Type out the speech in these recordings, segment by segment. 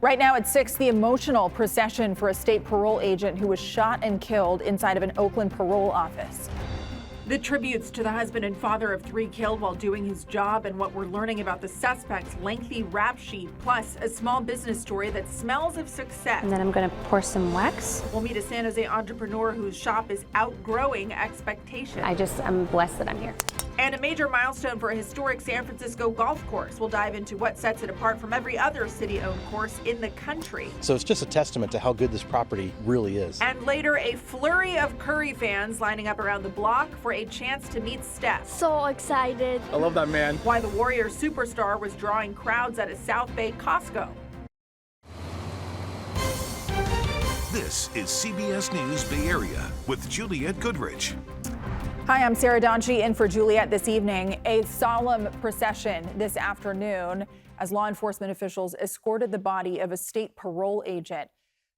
Right now at 6, the emotional procession for a state parole agent who was shot and killed inside of an Oakland parole office. The tributes to the husband and father of 3 killed while doing his job, and what we're learning about the suspect's lengthy rap sheet, plus a small business story that smells of success. And then I'm going to pour some wax. We'll meet a San Jose entrepreneur whose shop is outgrowing expectations. I'm blessed that I'm here. And a major milestone for a historic San Francisco golf course. We'll dive into what sets it apart from every other city-owned course in the country. So it's just a testament to how good this property really is. And later, a flurry of Curry fans lining up around the block for a chance to meet Steph. So excited. I love that man. Why the Warriors superstar was drawing crowds at a South Bay Costco. This is CBS News Bay Area with Juliette Goodrich. Hi, I'm Sarah Donchi in for Juliette this evening. A solemn procession this afternoon as law enforcement officials escorted the body of a state parole agent.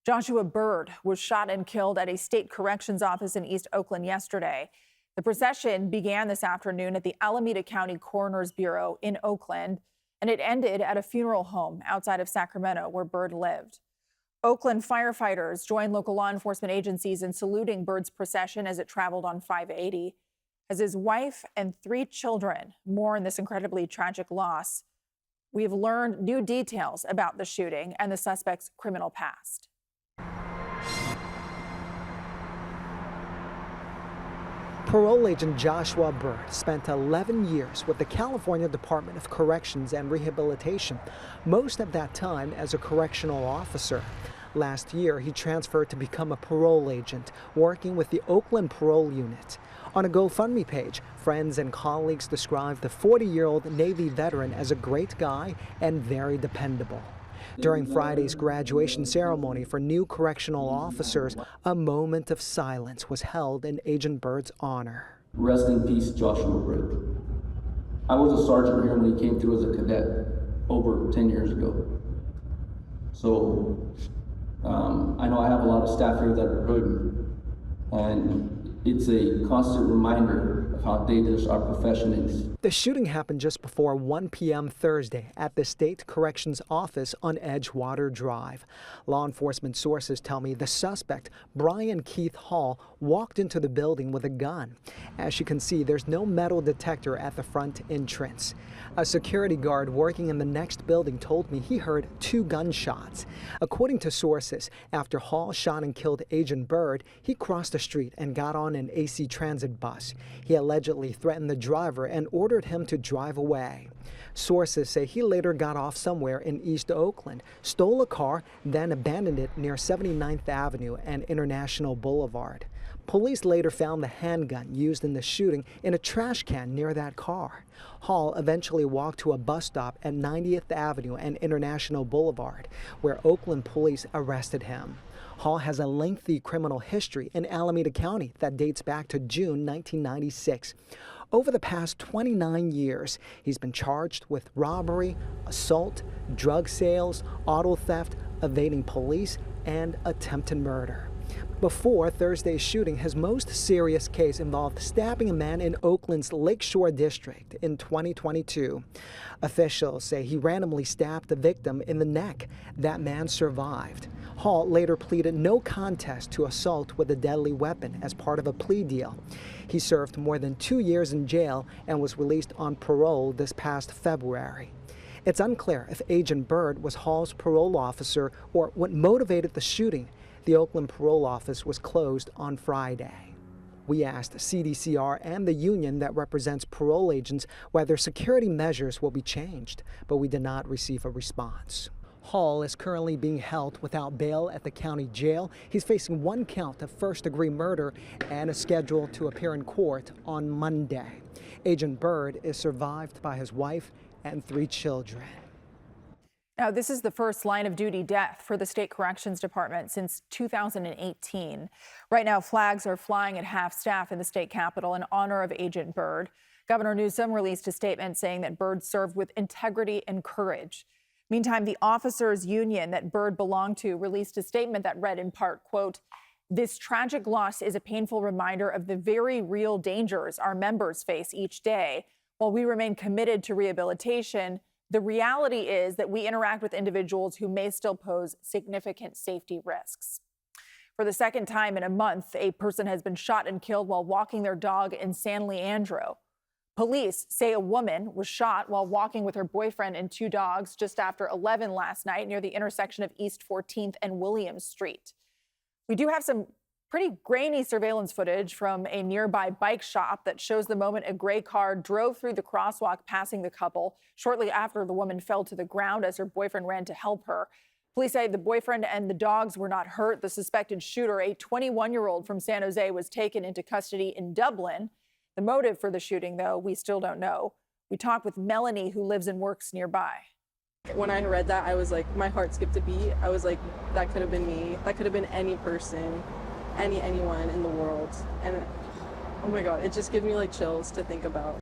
Joshua Byrd was shot and killed at a state corrections office in East Oakland yesterday. The procession began this afternoon at the Alameda County Coroner's Bureau in Oakland, and it ended at a funeral home outside of Sacramento where Byrd lived. Oakland firefighters joined local law enforcement agencies in saluting Byrd's procession as it traveled on 580. As his wife and 3 children mourn this incredibly tragic loss, we've learned new details about the shooting and the suspect's criminal past. Parole agent Joshua Byrd spent 11 years with the California Department of Corrections and Rehabilitation, most of that time as a correctional officer. Last year, he transferred to become a parole agent, working with the Oakland Parole Unit. On a GoFundMe page, friends and colleagues described the 40-year-old Navy veteran as a great guy and very dependable. During Friday's graduation ceremony for new correctional officers, a moment of silence was held in Agent Byrd's honor. Rest in peace, Joshua Byrd. I was a sergeant here when he came through as a cadet over 10 years ago. So I know I have a lot of staff here that are good, and it's a constant reminder of how dangerous our profession is. The shooting happened just before 1 p.m. Thursday at the State Corrections Office on Edgewater Drive. Law enforcement sources tell me the suspect, Brian Keith Hall, walked into the building with a gun. As you can see, there's no metal detector at the front entrance. A security guard working in the next building told me he heard 2 gunshots. According to sources, after Hall shot and killed Agent Byrd, he crossed the street and got on an AC Transit bus. He allegedly threatened the driver and ordered him to drive away. Sources say he later got off somewhere in East Oakland, stole a car, then abandoned it near 79th Avenue and International Boulevard. Police later found the handgun used in the shooting in a trash can near that car. Hall eventually walked to a bus stop at 90th Avenue and International Boulevard, where Oakland police arrested him. Hall has a lengthy criminal history in Alameda County that dates back to June 1996. Over the past 29 years, he's been charged with robbery, assault, drug sales, auto theft, evading police, and attempted murder. Before Thursday's shooting, his most serious case involved stabbing a man in Oakland's Lakeshore District in 2022. Officials say he randomly stabbed the victim in the neck. That man survived. Hall later pleaded no contest to assault with a deadly weapon as part of a plea deal. He served more than 2 years in jail and was released on parole this past February. It's unclear if Agent Byrd was Hall's parole officer or what motivated the shooting. The Oakland Parole Office was closed on Friday. We asked CDCR and the union that represents parole agents whether security measures will be changed, but we did not receive a response. Hall is currently being held without bail at the county jail. He's facing 1 count of first-degree murder and is scheduled to appear in court on Monday. Agent Byrd is survived by his wife and 3 children. Now, this is the first line-of-duty death for the State Corrections Department since 2018. Right now, flags are flying at half-staff in the state capitol in honor of Agent Byrd. Governor Newsom released a statement saying that Byrd served with integrity and courage. Meantime, the officers' union that Byrd belonged to released a statement that read in part, quote, "This tragic loss is a painful reminder of the very real dangers our members face each day. While we remain committed to rehabilitation, The reality is that we interact with individuals who may still pose significant safety risks. For the second time in a month, a person has been shot and killed while walking their dog in San Leandro. Police say a woman was shot while walking with her boyfriend and two dogs just after 11 last night near the intersection of East 14th and Williams Street. We do have some pretty grainy surveillance footage from a nearby bike shop that shows the moment a gray car drove through the crosswalk passing the couple shortly after the woman fell to the ground as her boyfriend ran to help her. Police say the boyfriend and the dogs were not hurt. The suspected shooter, a 21-year-old from San Jose, was taken into custody in Dublin. The motive for the shooting, though, we still don't know. We talked with Melanie, who lives and works nearby. When I read that, I was like, my heart skipped a beat. I was like, that could have been me. That could have been any person. Anyone in the world. And oh my God, it just gives me like chills to think about.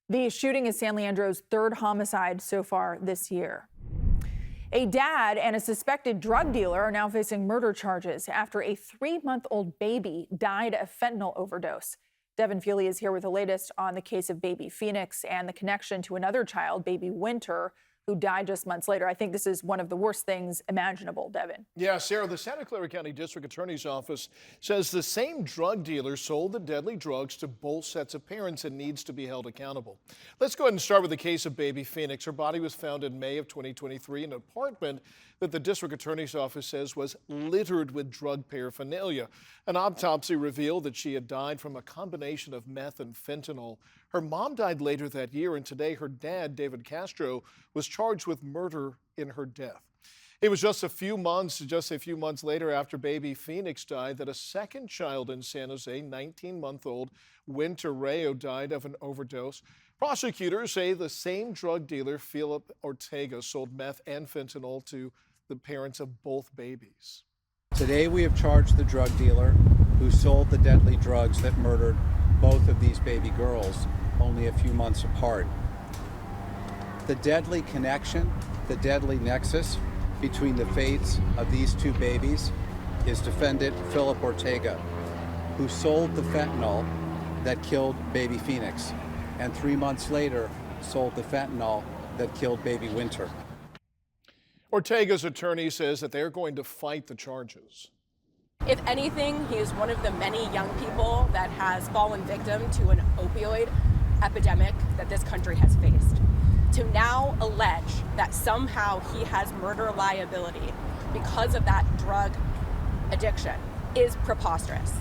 The shooting is San Leandro's third homicide so far this year. A dad and a suspected drug dealer are now facing murder charges after a 3-month-old baby died of fentanyl overdose. Devin Feely is here with the latest on the case of baby Phoenix and the connection to another child, baby Winter, who died just months later. I think this is one of the worst things imaginable, Devin. Yeah, Sarah, the Santa Clara County District Attorney's Office says the same drug dealer sold the deadly drugs to both sets of parents and needs to be held accountable. Let's go ahead and start with the case of baby Phoenix. Her body was found in May of 2023 in an apartment that the District Attorney's Office says was littered with drug paraphernalia. An autopsy revealed that she had died from a combination of meth and fentanyl. Her mom died later that year, and today her dad, David Castro, was charged with murder in her death. It was just a few months later after baby Phoenix died that a second child in San Jose, 19-month-old Winter Rayo, died of an overdose. Prosecutors say the same drug dealer, Philip Ortega, sold meth and fentanyl to the parents of both babies. Today we have charged the drug dealer who sold the deadly drugs that murdered both of these baby girls only a few months apart. The deadly connection, the deadly nexus between the fates of these two babies is defendant Philip Ortega, who sold the fentanyl that killed baby Phoenix, and 3 months later sold the fentanyl that killed baby Winter. Ortega's attorney says that they're going to fight the charges. If anything, he is one of the many young people that has fallen victim to an opioid epidemic that this country has faced. To now allege that somehow he has murder liability because of that drug addiction is preposterous.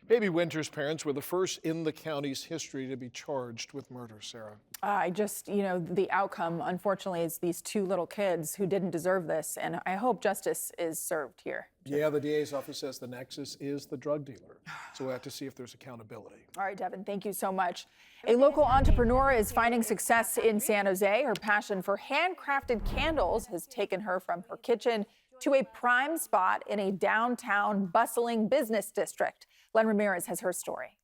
Baby Winter's parents were the first in the county's history to be charged with murder, Sarah. The outcome, unfortunately, is these two little kids who didn't deserve this, and I hope justice is served here. Yeah, the DA's office says the nexus is the drug dealer, so we'll have to see if there's accountability. All right, Devin, thank you so much. A local entrepreneur is finding success in San Jose. Her passion for handcrafted candles has taken her from her kitchen to a prime spot in a downtown bustling business district. Len Ramirez has her story.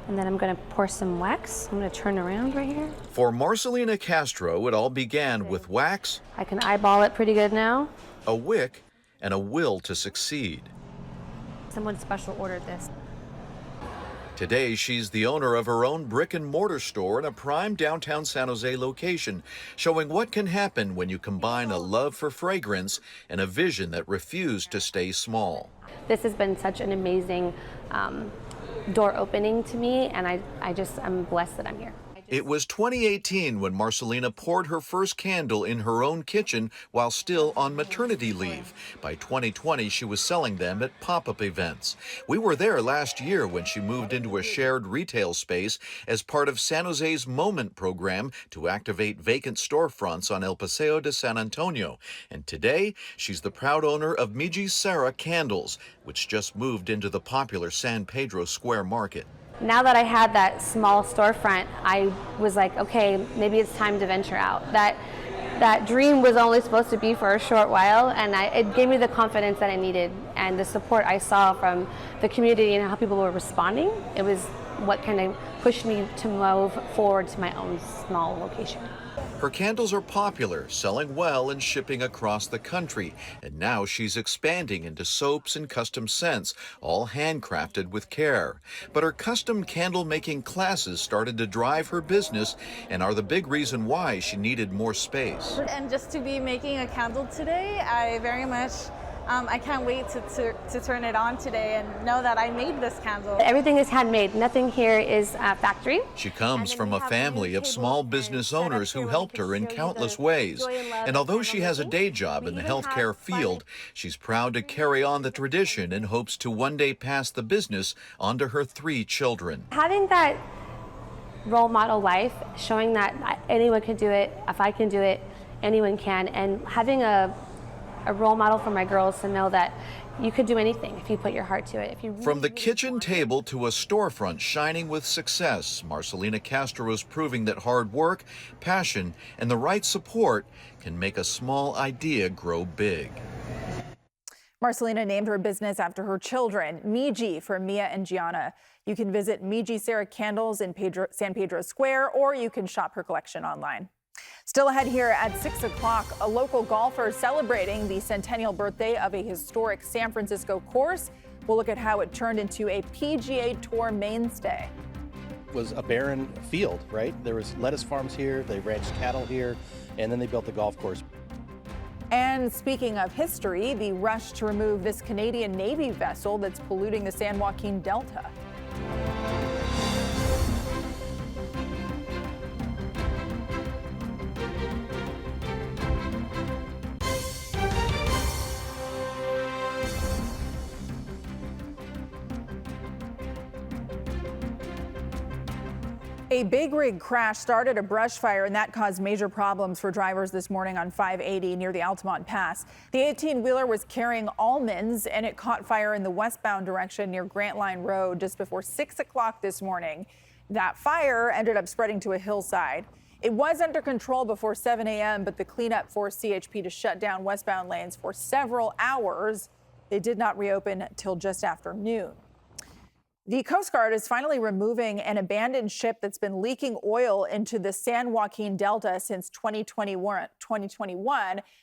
And then I'm going to pour some wax. I'm going to turn around right here. For Marcelina Castro, it all began with wax, I can eyeball it pretty good now. a wick, and a will to succeed. Someone special ordered this. Today, she's the owner of her own brick-and-mortar store in a prime downtown San Jose location, showing what can happen when you combine a love for fragrance and a vision that refused to stay small. This has been such an amazing door opening to me, and I'm blessed that I'm here. It was 2018 when Marcelina poured her first candle in her own kitchen while still on maternity leave. By 2020, she was selling them at pop-up events. We were there last year when she moved into a shared retail space as part of San Jose's Moment program to activate vacant storefronts on El Paseo de San Antonio. And today, she's the proud owner of Miji Sarah Candles, which just moved into the popular San Pedro Square Market. Now that I had that small storefront, I was like, okay, maybe it's time to venture out. That dream was only supposed to be for a short while, and it gave me the confidence that I needed and the support I saw from the community and how people were responding. It was what kind of pushed me to move forward to my own small location. Her candles are popular, selling well and shipping across the country. And now she's expanding into soaps and custom scents, all handcrafted with care. But her custom candle making classes started to drive her business and are the big reason why she needed more space. And just to be making a candle today, I very much I can't wait to turn it on today and know that I made this candle. Everything is handmade. Nothing here is factory. She comes from a family of small business owners who helped her in countless ways. And although she has a day job in the healthcare field, she's proud to carry on the tradition and hopes to one day pass the business on to her 3 children. Having that role model life, showing that anyone can do it, if I can do it, anyone can, and having a role model for my girls to know that you could do anything if you put your heart to it. If you really, From the kitchen table to a storefront shining with success, Marcelina Castro is proving that hard work, passion, and the right support can make a small idea grow big. Marcelina named her business after her children, Miji for Mia and Gianna. You can visit Miji Sarah Candles in San Pedro Square, or you can shop her collection online. Still ahead here at 6 o'clock, a local golfer celebrating the centennial birthday of a historic San Francisco course. We'll look at how it turned into a PGA Tour mainstay. It was a barren field, right? There was lettuce farms here, they ranched cattle here, and then they built the golf course. And speaking of history, the rush to remove this Canadian Navy vessel that's polluting the San Joaquin Delta. A big rig crash started a brush fire, and that caused major problems for drivers this morning on 580 near the Altamont Pass. The 18-wheeler was carrying almonds, and it caught fire in the westbound direction near Grant Line Road just before 6 o'clock this morning. That fire ended up spreading to a hillside. It was under control before 7 a.m., but the cleanup forced CHP to shut down westbound lanes for several hours. They did not reopen until just after noon. The Coast Guard is finally removing an abandoned ship that's been leaking oil into the San Joaquin Delta since 2021.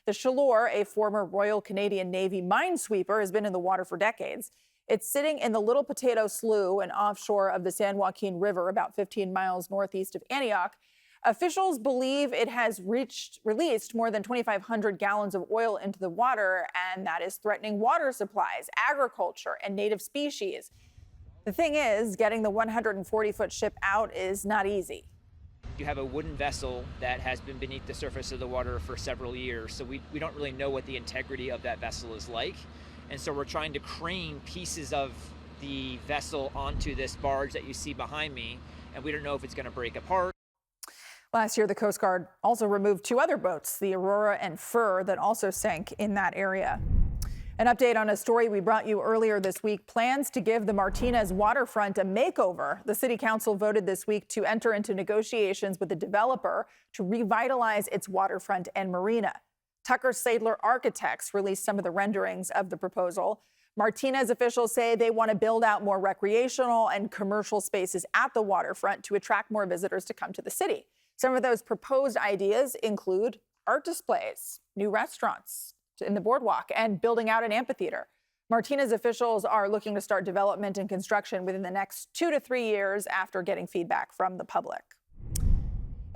The Chaleur, a former Royal Canadian Navy minesweeper, has been in the water for decades. It's sitting in the Little Potato Slough and offshore of the San Joaquin River, about 15 miles northeast of Antioch. Officials believe it has released more than 2,500 gallons of oil into the water, and that is threatening water supplies, agriculture, and native species. The thing is, getting the 140-foot ship out is not easy. You have a wooden vessel that has been beneath the surface of the water for several years, so we don't really know what the integrity of that vessel is like. And so we're trying to crane pieces of the vessel onto this barge that you see behind me, and we don't know if it's going to break apart. Last year, the Coast Guard also removed 2 other boats, the Aurora and Fur, that also sank in that area. An update on a story we brought you earlier this week. Plans to give the Martinez waterfront a makeover. The city council voted this week to enter into negotiations with the developer to revitalize its waterfront and marina. Tucker Sadler Architects released some of the renderings of the proposal. Martinez officials say they want to build out more recreational and commercial spaces at the waterfront to attract more visitors to come to the city. Some of those proposed ideas include art displays, new restaurants in the boardwalk, and building out an amphitheater. Martinez officials are looking to start development and construction within the next 2 to 3 years after getting feedback from the public.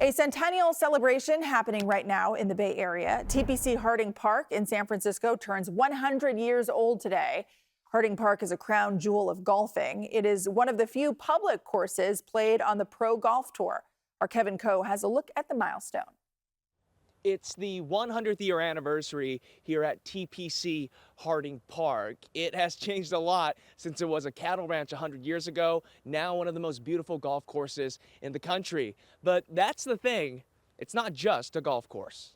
A centennial celebration happening right now in the Bay Area. TPC Harding Park in San Francisco turns 100 years old today. Harding Park is a crown jewel of golfing. It is one of the few public courses played on the Pro Golf Tour. Our Kevin Coe has a look at the milestone. It's the 100th year anniversary here at TPC Harding Park. It has changed a lot since it was a cattle ranch 100 years ago, now one of the most beautiful golf courses in the country. But that's the thing, it's not just a golf course.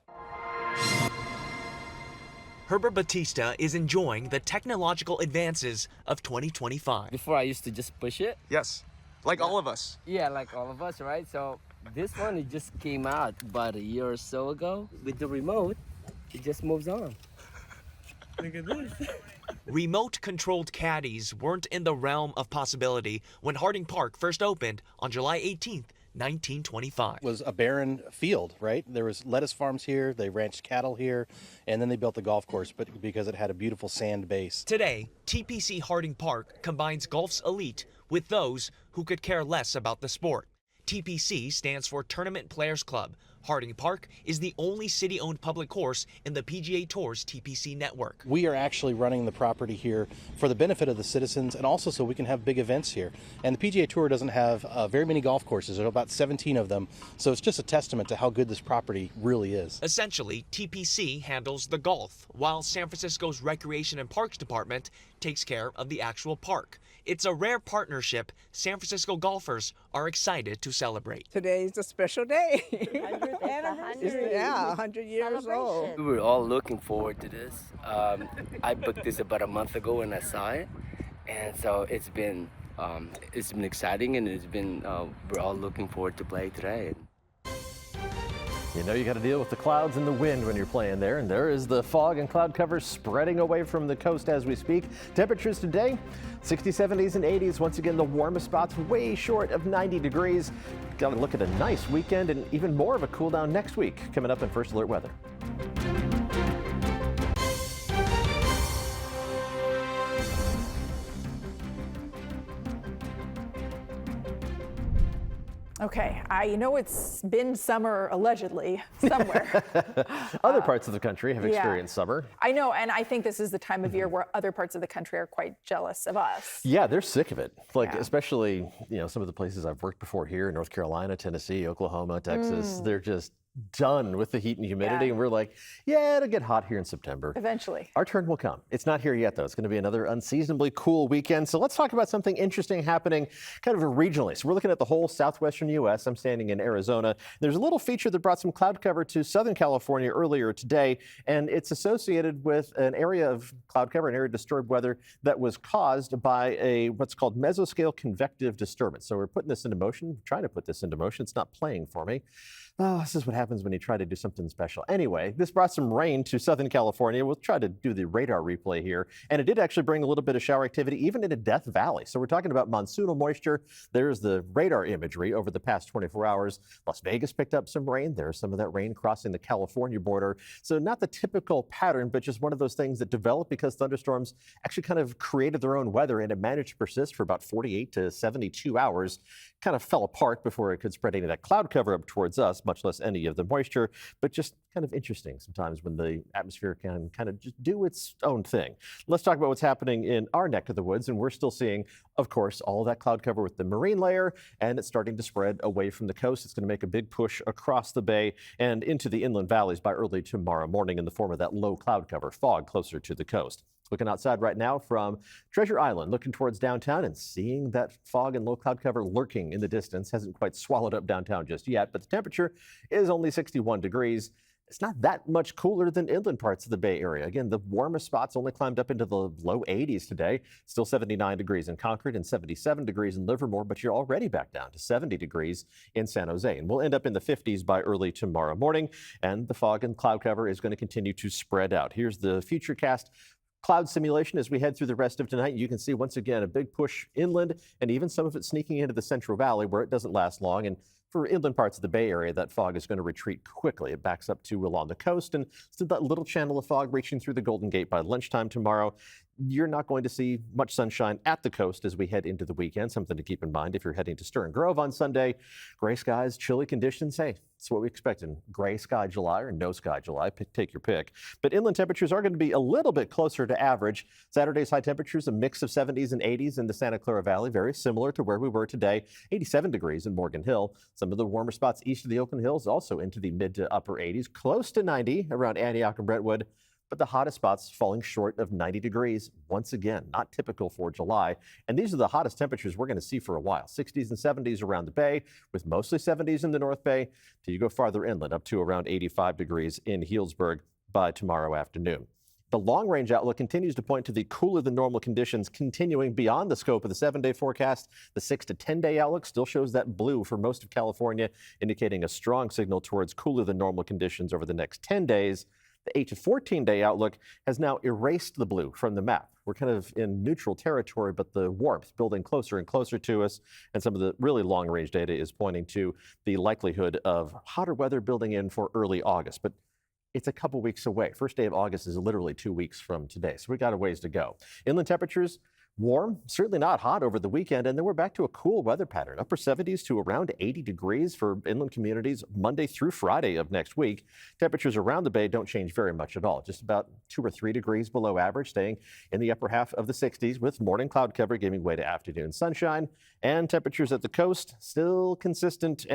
Herbert Batista is enjoying the technological advances of 2025. Before I used to just push it. Yes, like all of us. Yeah, like all of us, right? So this one, it just came out about a year or so ago. With the remote, it just moves on. Look at this. Remote-controlled caddies weren't in the realm of possibility when Harding Park first opened on July 18th, 1925. It was a barren field, right? There was lettuce farms here, they ranched cattle here, and then they built the golf course, but because it had a beautiful sand base. Today, TPC Harding Park combines golf's elite with those who could care less about the sport. TPC stands for Tournament Players Club. Harding Park is the only city-owned public course in the PGA Tour's TPC network. We are actually running the property here for the benefit of the citizens and also so we can have big events here. And the PGA Tour doesn't have very many golf courses. There are about 17 of them. So it's just a testament to how good this property really is. Essentially, TPC handles the golf, while San Francisco's Recreation and Parks Department takes care of the actual park. It's a rare partnership San Francisco golfers are excited to celebrate. Today's a special day. 100 years old. We were all looking forward to this. I booked this about a month ago when I saw it, and so it's been exciting, and we're all looking forward to play today. You know you got to deal with the clouds and the wind when you're playing there, and there is the fog and cloud cover spreading away from the coast as we speak. Temperatures today, 60s, 70s, and 80s. Once again, the warmest spots way short of 90 degrees. Got to look at a nice weekend and even more of a cool down next week coming up in First Alert Weather. Okay, I know it's been summer allegedly somewhere. Other parts of the country have experienced summer. I know, and I think this is the time of year where other parts of the country are quite jealous of us. Yeah, they're sick of it. Like, especially, some of the places I've worked before here, North Carolina, Tennessee, Oklahoma, Texas, they're just done with the heat and humidity. And we're like, yeah, it'll get hot here in September. Eventually. Our turn will come. It's not here yet, though. It's going to be another unseasonably cool weekend. So let's talk about something interesting happening kind of regionally. So we're looking at the whole southwestern U.S. I'm standing in Arizona. There's a little feature that brought some cloud cover to Southern California earlier today, and it's associated with an area of cloud cover, an area of disturbed weather that was caused by what's called mesoscale convective disturbance. So we're putting this into motion, trying to put this into motion. It's not playing for me. Oh, this is what happens when you try to do something special. Anyway, this brought some rain to Southern California. We'll try to do the radar replay here. And it did actually bring a little bit of shower activity, even into Death Valley. So we're talking about monsoonal moisture. There's the radar imagery over the past 24 hours. Las Vegas picked up some rain. There's some of that rain crossing the California border. So not the typical pattern, but just one of those things that developed because thunderstorms actually kind of created their own weather, and it managed to persist for about 48 to 72 hours. Kind of fell apart before it could spread any of that cloud cover up towards us, much less any of the moisture, but just kind of interesting sometimes when the atmosphere can kind of just do its own thing. Let's talk about what's happening in our neck of the woods, and we're still seeing, of course, all of that cloud cover with the marine layer, and it's starting to spread away from the coast. It's going to make a big push across the bay and into the inland valleys by early tomorrow morning in the form of that low cloud cover, fog closer to the coast. Looking outside right now from Treasure Island, looking towards downtown and seeing that fog and low cloud cover lurking in the distance. Hasn't quite swallowed up downtown just yet, but the temperature is only 61 degrees. It's not that much cooler than inland parts of the Bay Area. Again, the warmest spots only climbed up into the low 80s today. Still 79 degrees in Concord and 77 degrees in Livermore, but you're already back down to 70 degrees in San Jose. And we'll end up in the 50s by early tomorrow morning. And the fog and cloud cover is going to continue to spread out. Here's the Futurecast cloud simulation as we head through the rest of tonight. You can see once again a big push inland and even some of it sneaking into the Central Valley where it doesn't last long. And for inland parts of the Bay Area, that fog is going to retreat quickly. It backs up to along the coast and still that little channel of fog reaching through the Golden Gate by lunchtime tomorrow. You're not going to see much sunshine at the coast as we head into the weekend. Something to keep in mind if you're heading to Stern Grove on Sunday. Gray skies, chilly conditions. Hey, that's what we expect in gray sky July or no sky July. Take your pick. But inland temperatures are going to be a little bit closer to average. Saturday's high temperatures, a mix of 70s and 80s in the Santa Clara Valley, very similar to where we were today. 87 degrees in Morgan Hill. Some of the warmer spots east of the Oakland Hills also into the mid to upper 80s, close to 90 around Antioch and Brentwood. But the hottest spots falling short of 90 degrees. Once again, not typical for July. And these are the hottest temperatures we're going to see for a while. 60s and 70s around the Bay, with mostly 70s in the North Bay, till you go farther inland up to around 85 degrees in Healdsburg by tomorrow afternoon. The long-range outlook continues to point to the cooler than normal conditions continuing beyond the scope of the 7-day forecast. The 6 to 10-day outlook still shows that blue for most of California, indicating a strong signal towards cooler than normal conditions over the next 10 days. The 8 to 14-day outlook has now erased the blue from the map. We're kind of in neutral territory, but the warmth building closer and closer to us. And some of the really long-range data is pointing to the likelihood of hotter weather building in for early August. But it's a couple weeks away. First day of August is literally 2 weeks from today, so we got a ways to go. Inland temperatures warm, certainly not hot over the weekend, and then we're back to a cool weather pattern. Upper 70s to around 80 degrees for inland communities Monday through Friday of next week. Temperatures around the bay don't change very much at all, just about 2 or 3 degrees below average, staying in the upper half of the 60s with morning cloud cover giving way to afternoon sunshine. And temperatures at the coast still consistent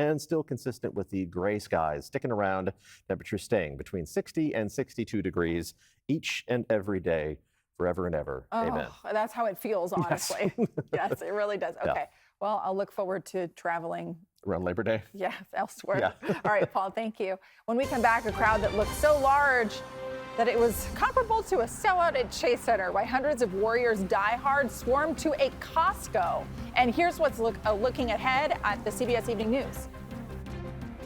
with the gray skies sticking around. Temperatures staying between 60 and 62 degrees each and every day. Forever and ever. Oh, amen. That's how it feels, honestly. Yes, it really does. Okay. Yeah. Well, I'll look forward to traveling. Around Labor Day? Yeah, elsewhere. Yeah. All right, Paul, thank you. When we come back, a crowd that looked so large that it was comparable to a sellout at Chase Center, why hundreds of Warriors diehards swarmed to a Costco. And here's what's looking ahead at the CBS Evening News.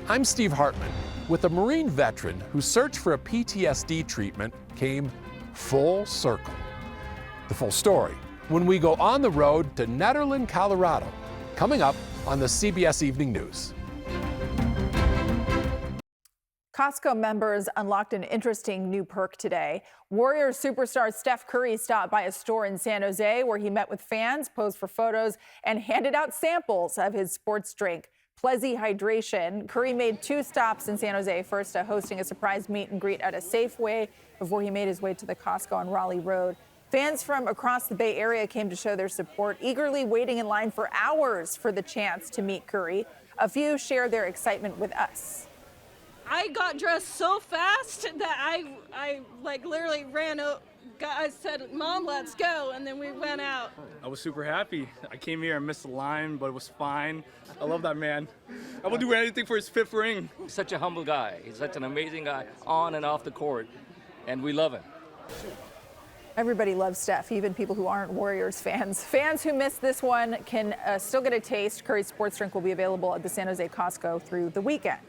I'm Steve Hartman, with a Marine veteran whose search for a PTSD treatment came full circle. The full story when we go on the road to Nederland, Colorado, coming up on the CBS Evening News. Costco members unlocked an interesting new perk today. Warriors superstar Steph Curry stopped by a store in San Jose where he met with fans, posed for photos, and handed out samples of his sports drink, Plezzy Hydration. Curry made 2 stops in San Jose, first hosting a surprise meet and greet at a Safeway before he made his way to the Costco on Raleigh Road. Fans from across the Bay Area came to show their support, eagerly waiting in line for hours for the chance to meet Curry. A few shared their excitement with us. I got dressed so fast that I like literally ran up. I said, "Mom, let's go," and then we went out. I was super happy. I came here and missed the line, but it was fine. I love that man. I will do anything for his 5th ring. He's such a humble guy. He's such an amazing guy on and off the court, and we love him. Everybody loves Steph, even people who aren't Warriors fans. Fans who missed this one can still get a taste. Curry's sports drink will be available at the San Jose Costco through the weekend.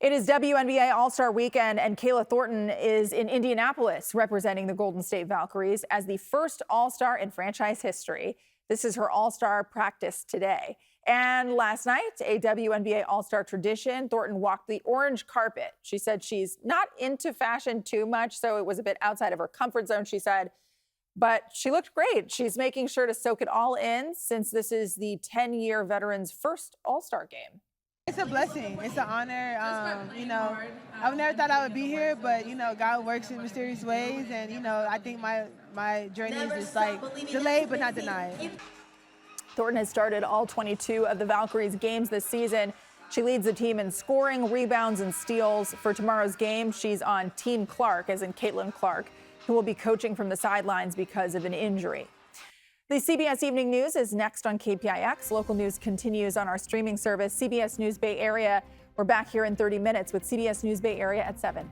It is WNBA All-Star weekend, and Kayla Thornton is in Indianapolis representing the Golden State Valkyries as the first All-Star in franchise history. This is her All-Star practice today. And last night, a WNBA All-Star tradition, Thornton walked the orange carpet. She said she's not into fashion too much, so it was a bit outside of her comfort zone, she said. But she looked great. She's making sure to soak it all in since this is the 10-year veteran's first All-Star game. It's a blessing. It's an honor. You know, I've never thought I would be here, but, you know, God works in mysterious ways. And, you know, I think my journey is just like delayed but not denied. Thornton has started all 22 of the Valkyries games this season. She leads the team in scoring, rebounds, and steals. For tomorrow's game, she's on Team Clark, as in Caitlin Clark, who will be coaching from the sidelines because of an injury. The CBS Evening News is next on KPIX. Local news continues on our streaming service, CBS News Bay Area. We're back here in 30 minutes with CBS News Bay Area at 7.